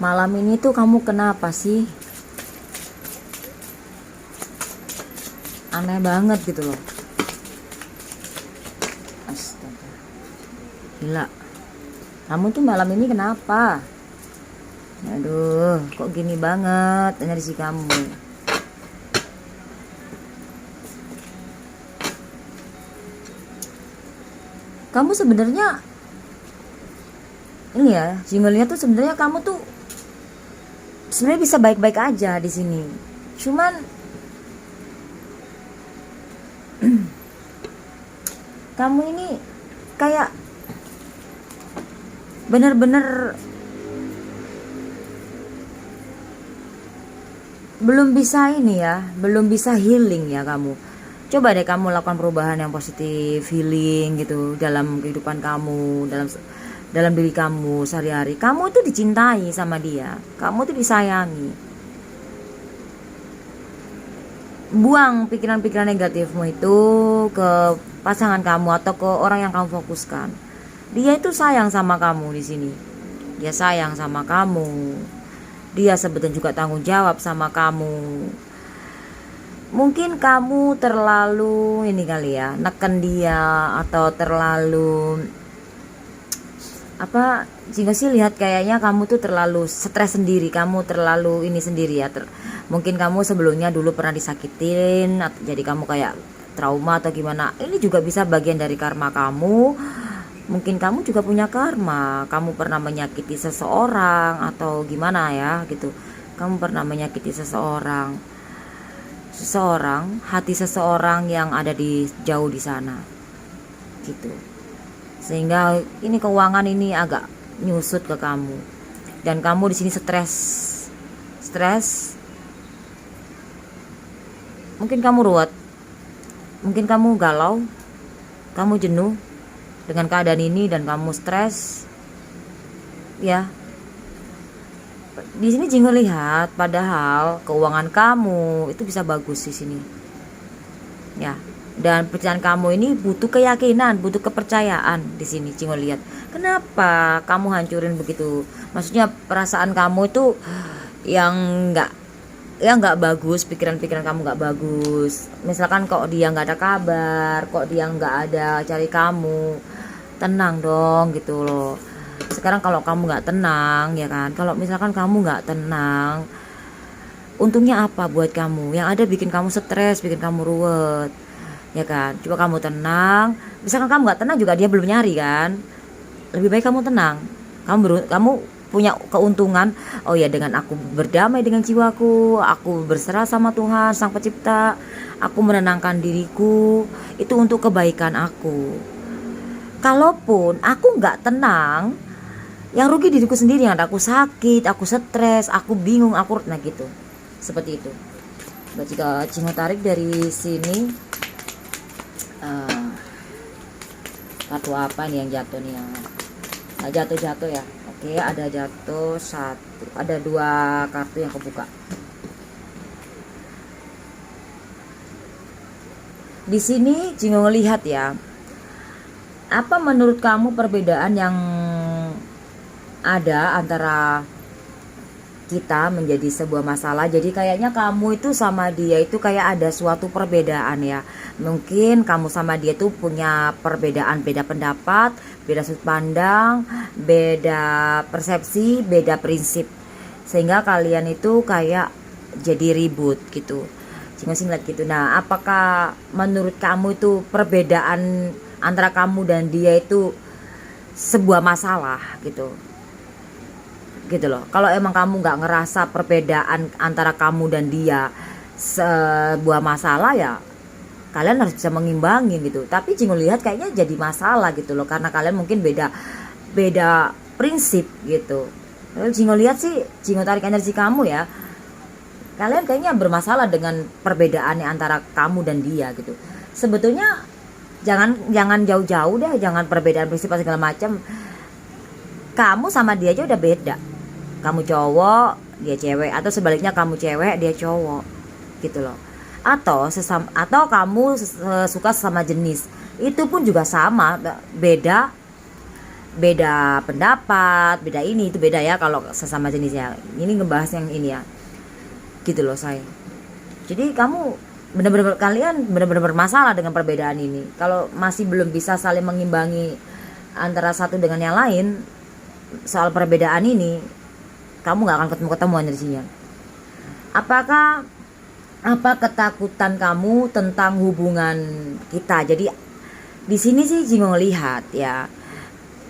Malam ini tuh kamu kenapa sih? Aneh banget gitu loh. Astaga. Gila. Kamu tuh malam ini kenapa? Aduh, kok gini banget energi kamu. Kamu sebenarnya ini ya, singlenya tuh sebenarnya kamu tuh sebenarnya bisa baik-baik aja di sini. Cuman kamu ini kayak bener-bener belum bisa ini ya, belum bisa healing ya kamu. Coba deh kamu lakukan perubahan yang positif, healing gitu dalam kehidupan kamu, dalam diri kamu sehari-hari. Kamu itu dicintai sama dia, kamu itu disayangi. Buang pikiran-pikiran negatifmu itu ke pasangan kamu atau ke orang yang kamu fokuskan. Dia itu sayang sama kamu di sini. Dia sayang sama kamu. Dia sebetulnya juga tanggung jawab sama kamu. Mungkin kamu terlalu ini kali ya, neken dia atau terlalu apa? Jika sih lihat kayaknya kamu tuh terlalu stres sendiri, kamu terlalu ini sendiri ya. Mungkin kamu sebelumnya dulu pernah disakitin, jadi kamu kayak trauma atau gimana. Ini juga bisa bagian dari karma kamu. Mungkin kamu juga punya karma, kamu pernah menyakiti seseorang atau gimana ya gitu. Kamu pernah menyakiti seseorang, hati seseorang yang ada di jauh di sana, gitu. Sehingga ini keuangan ini agak nyusut ke kamu, dan kamu di sini stres. Mungkin kamu ruwet, mungkin kamu galau, kamu jenuh dengan keadaan ini dan kamu stres ya. Di sini Jingo lihat padahal keuangan kamu itu bisa bagus di sini ya, dan pekerjaan kamu ini butuh keyakinan, butuh kepercayaan. Di sini Jingo lihat kenapa kamu hancurin begitu, maksudnya perasaan kamu itu yang nggak bagus, pikiran-pikiran kamu nggak bagus. Misalkan kok dia nggak ada kabar, kok dia nggak ada cari kamu, tenang dong gitu loh. Sekarang kalau kamu nggak tenang ya kan, kalau misalkan kamu nggak tenang, untungnya apa buat kamu? Yang ada bikin kamu stres, bikin kamu ruwet ya kan. Coba kamu tenang. Misalkan kamu nggak tenang juga dia belum nyari kan. Lebih baik kamu tenang. Kamu punya keuntungan. Oh ya, dengan aku berdamai dengan jiwaku, aku berserah sama Tuhan Sang Pencipta, aku menenangkan diriku, itu untuk kebaikan aku. Kalaupun aku nggak tenang, yang rugi diriku sendiri, yang ada aku sakit, aku stres, aku bingung, nah gitu, seperti itu. Jika Jingo tarik dari sini, kartu apa nih yang jatuh nih, yang jatuh ya. Oke, ada jatuh satu, ada 2 kartu yang kebuka. Di sini Jingo ngelihat ya, apa menurut kamu perbedaan yang ada antara kita menjadi sebuah masalah? Jadi kayaknya kamu itu sama dia itu kayak ada suatu perbedaan ya. Mungkin kamu sama dia tuh punya perbedaan, beda pendapat, beda sudut pandang, beda persepsi, beda prinsip. Sehingga kalian itu kayak jadi ribut gitu. Cuma sih ngeliat gitu. Nah, apakah menurut kamu itu perbedaan antara kamu dan dia itu sebuah masalah gitu loh. Kalau emang kamu nggak ngerasa perbedaan antara kamu dan dia sebuah masalah ya, kalian harus bisa mengimbangi gitu. Tapi Jingo lihat kayaknya jadi masalah gitu loh, karena kalian mungkin beda prinsip gitu. Jingo lihat sih, Jingo tarik energi kamu ya, kalian kayaknya bermasalah dengan perbedaannya antara kamu dan dia gitu. Sebetulnya jangan jauh-jauh deh, jangan perbedaan prinsip segala macam. Kamu sama dia aja udah beda. Kamu cowok, dia cewek, atau sebaliknya kamu cewek, dia cowok, gitu loh. Atau kamu suka sama jenis, itu pun juga sama, beda beda pendapat, beda ini itu beda ya kalau sesama jenis ya. Ini ngebahas yang ini ya, gitu loh say. Jadi kamu kalian benar-benar bermasalah dengan perbedaan ini. Kalau masih belum bisa saling mengimbangi antara satu dengan yang lain soal perbedaan ini, kamu nggak akan ketemu energinya. Apa ketakutan kamu tentang hubungan kita? Jadi di sini sih Jingo lihat ya,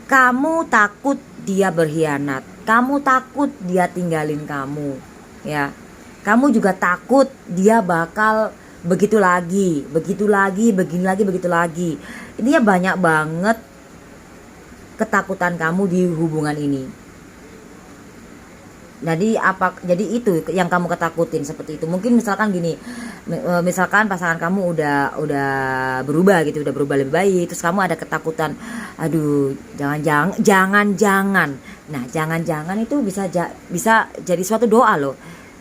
kamu takut dia berkhianat, kamu takut dia tinggalin kamu, ya. Kamu juga takut dia bakal begitu lagi, begini lagi, begitu lagi. Ini ya banyak banget ketakutan kamu di hubungan ini. Jadi itu yang kamu ketakutin seperti itu. Mungkin misalkan gini, misalkan pasangan kamu udah berubah gitu, udah berubah lebih baik, terus kamu ada ketakutan, aduh jangan. Nah, jangan itu bisa jadi suatu doa loh.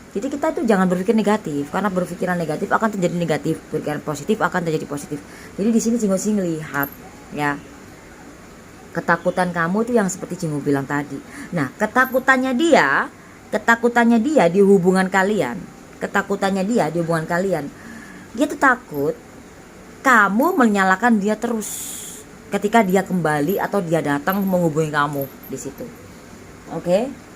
Jadi kita itu jangan berpikir negatif, karena berpikiran negatif akan terjadi negatif, berpikiran positif akan terjadi positif. Jadi di sini Jingo sih ngelihat ya, ketakutan kamu itu yang seperti Jingo bilang tadi. Nah, ketakutannya dia di hubungan kalian, dia tuh takut kamu menyalahkan dia terus ketika dia kembali atau dia datang menghubungi kamu di situ. Oke?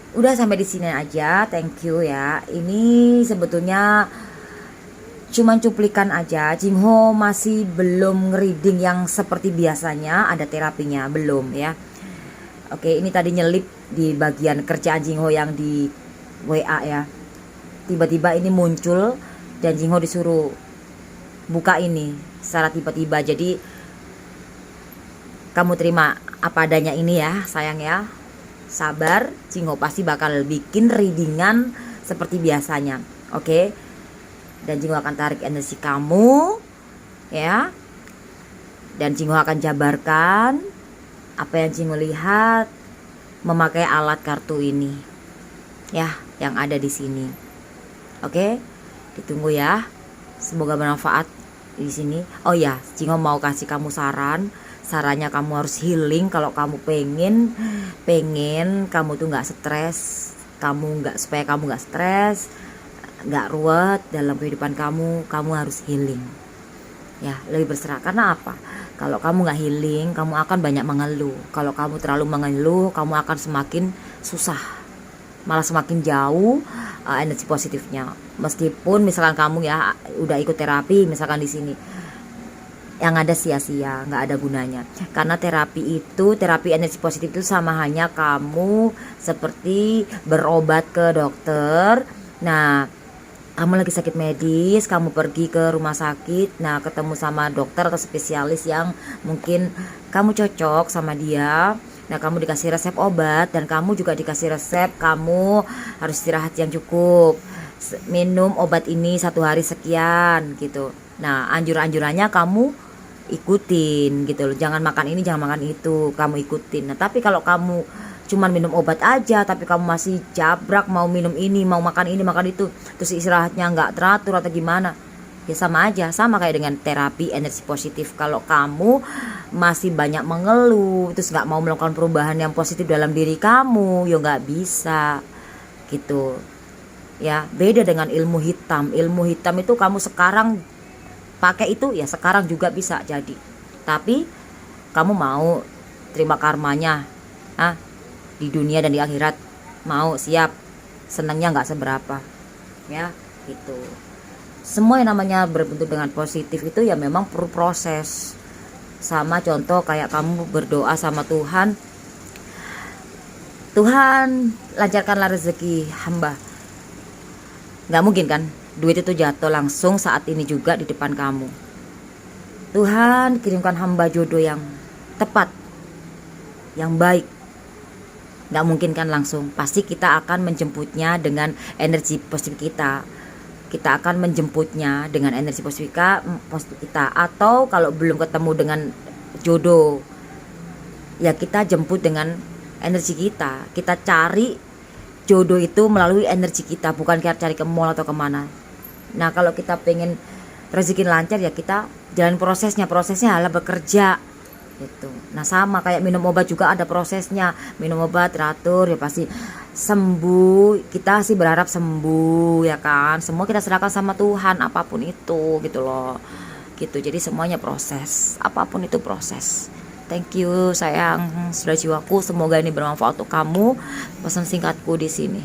Udah sampai di sini aja, thank you ya. Ini sebetulnya cuman cuplikan aja. Jingo masih belum reading yang seperti biasanya, ada terapinya belum ya. Oke, ini tadi nyelip di bagian kerjaan Jingo yang di WA ya. Tiba-tiba ini muncul dan Jingo disuruh buka ini secara tiba-tiba. Jadi kamu terima apa adanya ini ya, sayang ya. Sabar, Jingo pasti bakal bikin readingan seperti biasanya. Oke. Dan Jingo akan tarik energi kamu ya. Dan Jingo akan jabarkan apa yang Jingo lihat memakai alat kartu ini ya, yang ada di sini. Oke, ditunggu ya. Semoga bermanfaat di sini. Oh ya, Jingo mau kasih kamu sarannya kamu harus healing. Kalau kamu pengen kamu tuh nggak stres, supaya kamu nggak stres, nggak ruwet dalam kehidupan kamu harus healing ya, lebih berserah. Karena apa? Kalau kamu nggak healing, kamu akan banyak mengeluh. Kalau kamu terlalu mengeluh, kamu akan semakin susah, malah semakin jauh energi positifnya. Meskipun misalkan kamu ya udah ikut terapi, misalkan di sini, yang ada sia-sia, nggak ada gunanya. Karena terapi energi positif itu sama hanya kamu seperti berobat ke dokter. Nah, kamu lagi sakit medis, kamu pergi ke rumah sakit, nah ketemu sama dokter atau spesialis yang mungkin kamu cocok sama dia. Nah, kamu dikasih resep obat dan kamu juga dikasih resep kamu harus istirahat yang cukup, minum obat ini 1 hari sekian gitu. Nah, anjurannya kamu ikutin gitu loh, jangan makan ini, jangan makan itu, kamu ikutin. Nah, tapi kalau kamu cuman minum obat aja tapi kamu masih jabrak, mau minum ini, mau makan ini, makan itu, terus istirahatnya nggak teratur atau gimana, ya sama aja, sama kayak dengan terapi energi positif. Kalau kamu masih banyak mengeluh terus nggak mau melakukan perubahan yang positif dalam diri kamu, ya nggak bisa gitu ya. Beda dengan ilmu hitam itu kamu sekarang pakai itu ya, sekarang juga bisa jadi, tapi kamu mau terima karmanya di dunia dan di akhirat, mau siap, senangnya nggak seberapa ya gitu. Semua yang namanya berbentuk dengan positif itu ya memang perlu proses. Sama contoh kayak kamu berdoa sama Tuhan, Tuhan lancarkanlah rezeki hamba, nggak mungkin kan duit itu jatuh langsung saat ini juga di depan kamu. Tuhan kirimkan hamba jodoh yang tepat, yang baik, nggak mungkin kan langsung. Pasti kita akan menjemputnya dengan energi positif kita akan menjemputnya dengan energi positif kita. Atau kalau belum ketemu dengan jodoh ya kita jemput dengan energi kita cari jodoh itu melalui energi kita, bukan kayak cari ke mall atau kemana. Nah, kalau kita pengen rezeki lancar ya kita jalan prosesnya adalah bekerja gitu. Nah sama kayak minum obat juga ada prosesnya, minum obat teratur ya pasti sembuh, kita sih berharap sembuh ya kan, semua kita serahkan sama Tuhan apapun itu gitu loh gitu. Jadi semuanya proses, apapun itu proses. Thank you sayang, sudah jiwaku, semoga ini bermanfaat untuk kamu. Pesan singkatku di sini.